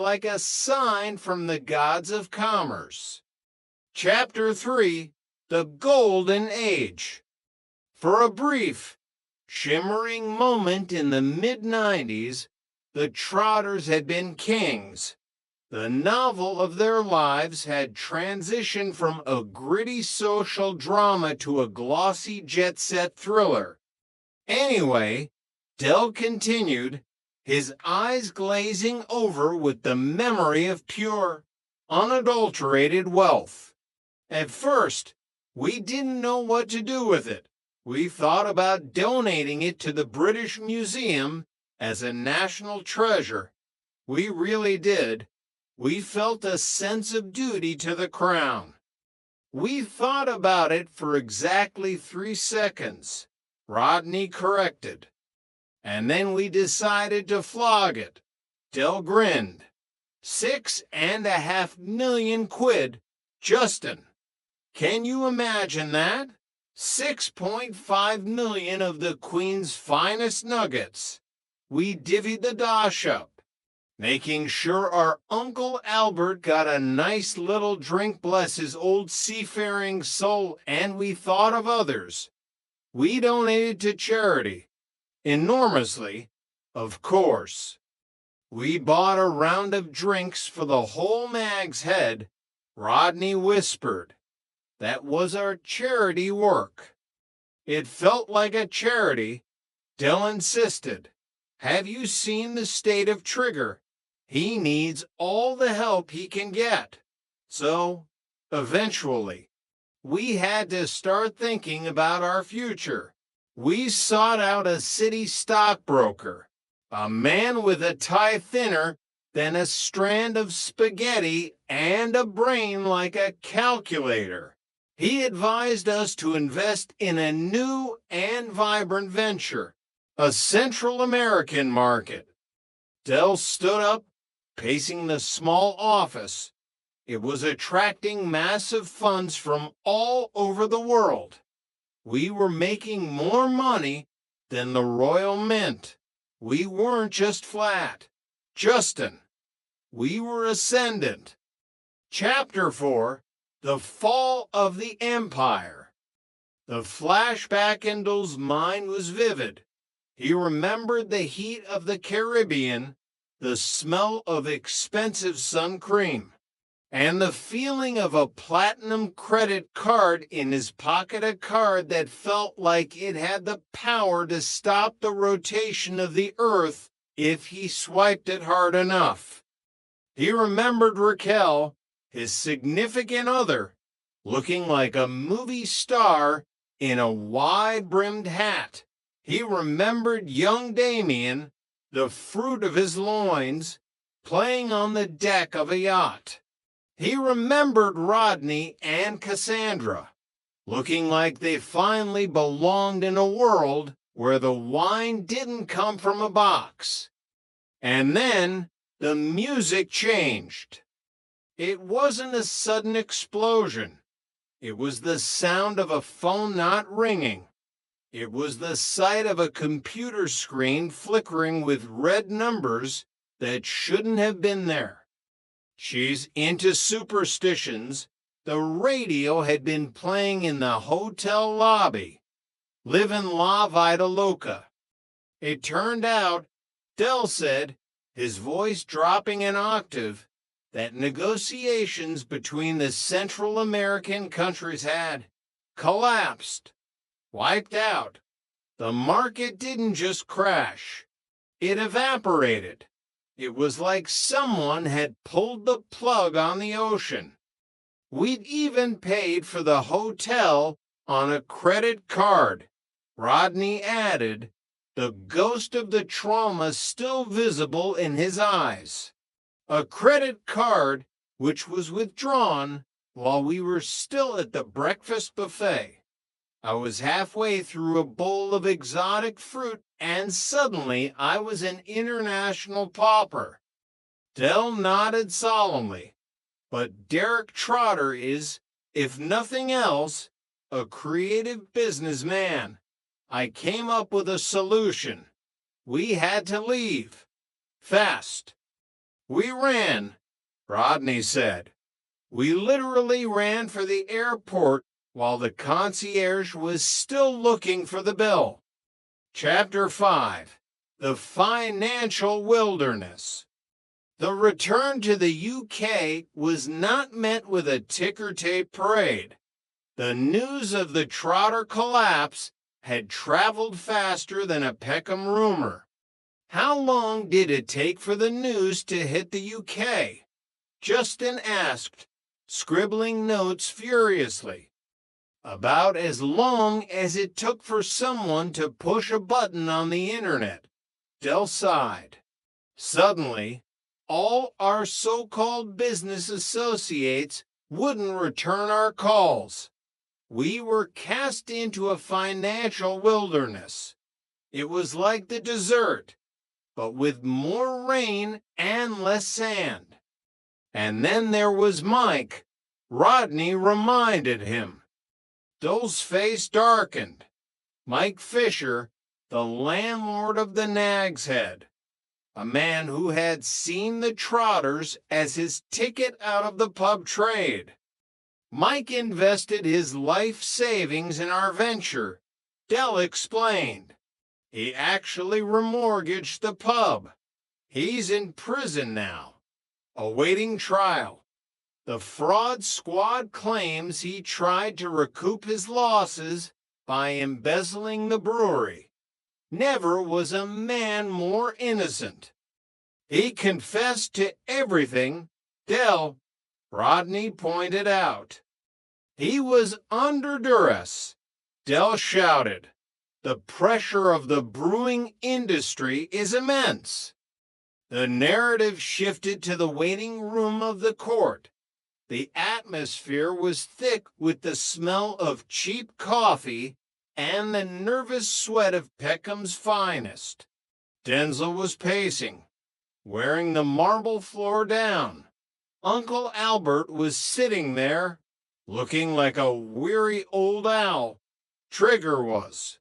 like a sign from the gods of commerce. Chapter 3: The Golden Age. For a brief, shimmering moment in the mid-90s, the Trotters had been kings. The novel of their lives had transitioned from a gritty social drama to a glossy jet-set thriller. Anyway, Dell continued, his eyes glazing over with the memory of pure, unadulterated wealth. At first, we didn't know what to do with it. We thought about donating it to the British Museum as a national treasure. We really did. We felt a sense of duty to the crown. We thought about it for exactly 3 seconds, Rodney corrected. And then we decided to flog it. Dell grinned. 6.5 million quid, Justin. Can you imagine that? 6.5 million of the Queen's finest nuggets. We divvied the dosh up, making sure our Uncle Albert got a nice little drink, bless his old seafaring soul, and we thought of others. We donated to charity. Enormously, of course. We bought a round of drinks for the whole Mag's Head, Rodney whispered. That was our charity work. It felt like a charity, Dell insisted. Have you seen the state of Trigger? He needs all the help he can get. So, eventually, we had to start thinking about our future. We sought out a city stockbroker, a man with a tie thinner than a strand of spaghetti and a brain like a calculator. He advised us to invest in a new and vibrant venture, a Central American market. Dell stood up, pacing the small office. It was attracting massive funds from all over the world. We were making more money than the Royal Mint. We weren't just flat, Justin. We were ascendant. Chapter 4: The Fall of the Empire. The flashback in Dell's mind was vivid. He remembered the heat of the Caribbean, the smell of expensive sun cream, and the feeling of a platinum credit card in his pocket, a card that felt like it had the power to stop the rotation of the earth if he swiped it hard enough. He remembered Raquel, his significant other, looking like a movie star in a wide-brimmed hat. He remembered young Damien, the fruit of his loins, playing on the deck of a yacht. He remembered Rodney and Cassandra, looking like they finally belonged in a world where the wine didn't come from a box. And then the music changed. It wasn't a sudden explosion. It was the sound of a phone not ringing. It was the sight of a computer screen flickering with red numbers that shouldn't have been there. She's into superstitions. The radio had been playing in the hotel lobby. Livin' La Vida Loca. It turned out, Dell said, his voice dropping an octave, that negotiations between the Central American countries had collapsed, wiped out. The market didn't just crash. It evaporated. It was like someone had pulled the plug on the ocean. We'd even paid for the hotel on a credit card, Rodney added, the ghost of the trauma still visible in his eyes. A credit card which was withdrawn while we were still at the breakfast buffet. I was halfway through a bowl of exotic fruit, and suddenly I was an international pauper. Dell nodded solemnly. But Derek Trotter is, if nothing else, a creative businessman. I came up with a solution. We had to leave. Fast. We ran, Rodney said. We literally ran for the airport while the concierge was still looking for the bill. Chapter 5. The Financial Wilderness. The return to the UK was not met with a ticker-tape parade. The news of the Trotter collapse had traveled faster than a Peckham rumor. How long did it take for the news to hit the UK? Justin asked, scribbling notes furiously. About as long as it took for someone to push a button on the internet. Del sighed. Suddenly, all our so-called business associates wouldn't return our calls. We were cast into a financial wilderness. It was like the desert, but with more rain and less sand. And then there was Mike. Rodney reminded him. Dole's face darkened. Mike Fisher, the landlord of the Nag's Head, a man who had seen the Trotters as his ticket out of the pub trade. Mike invested his life savings in our venture, Del explained. He actually remortgaged the pub. He's in prison now, awaiting trial. The fraud squad claims he tried to recoup his losses by embezzling the brewery. Never was a man more innocent. He confessed to everything, Del, Rodney pointed out. He was under duress, Del shouted. The pressure of the brewing industry is immense. The narrative shifted to the waiting room of the court. The atmosphere was thick with the smell of cheap coffee and the nervous sweat of Peckham's finest. Denzel was pacing, wearing the marble floor down. Uncle Albert was sitting there, looking like a weary old owl. Trigger was.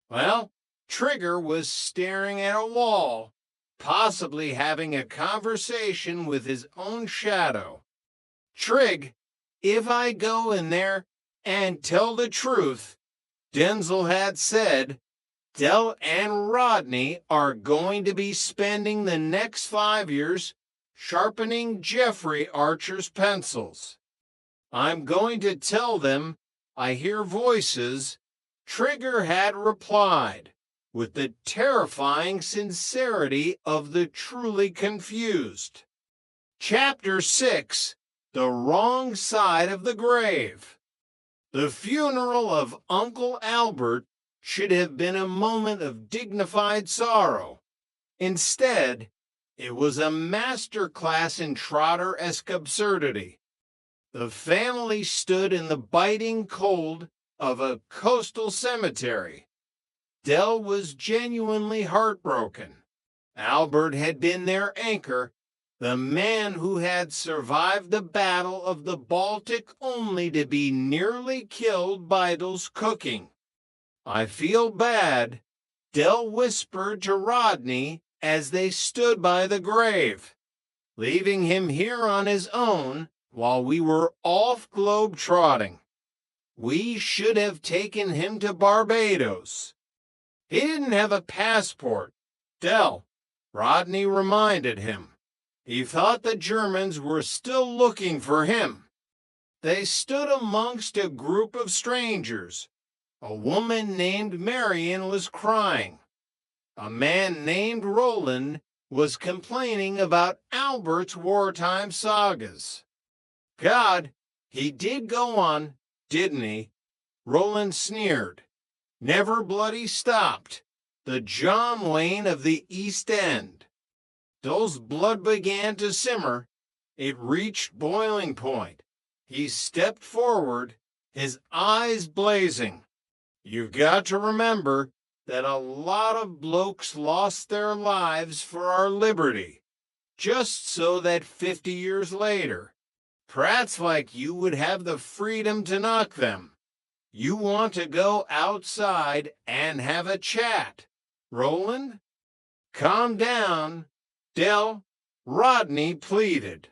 Well, Trigger was staring at a wall, possibly having a conversation with his own shadow. Trig, if I go in there and tell the truth, Denzel had said, Del and Rodney are going to be spending the next 5 years sharpening Jeffrey Archer's pencils. I'm going to tell them I hear voices, Trigger had replied, with the terrifying sincerity of the truly confused. Chapter 6. The Wrong Side of the Grave. The funeral of Uncle Albert should have been a moment of dignified sorrow. Instead, it was a master class in Trotter-esque absurdity. The family stood in the biting cold of a coastal cemetery. Del was genuinely heartbroken. Albert had been their anchor, the man who had survived the Battle of the Baltic only to be nearly killed by Del's cooking. I feel bad, Del whispered to Rodney as they stood by the grave, leaving him here on his own while we were off globe-trotting. We should have taken him to Barbados. He didn't have a passport, Del, Rodney reminded him. He thought the Germans were still looking for him. They stood amongst a group of strangers. A woman named Marion was crying. A man named Roland was complaining about Albert's wartime sagas. God, he did go on, didn't he? Roland sneered. Never bloody stopped. The John Wayne of the East End. Dole's blood began to simmer. It reached boiling point. He stepped forward, his eyes blazing. You've got to remember that a lot of blokes lost their lives for our liberty, just so that 50 years later, prats like you would have the freedom to knock them. You want to go outside and have a chat. Roland? Calm down. Del, Rodney pleaded.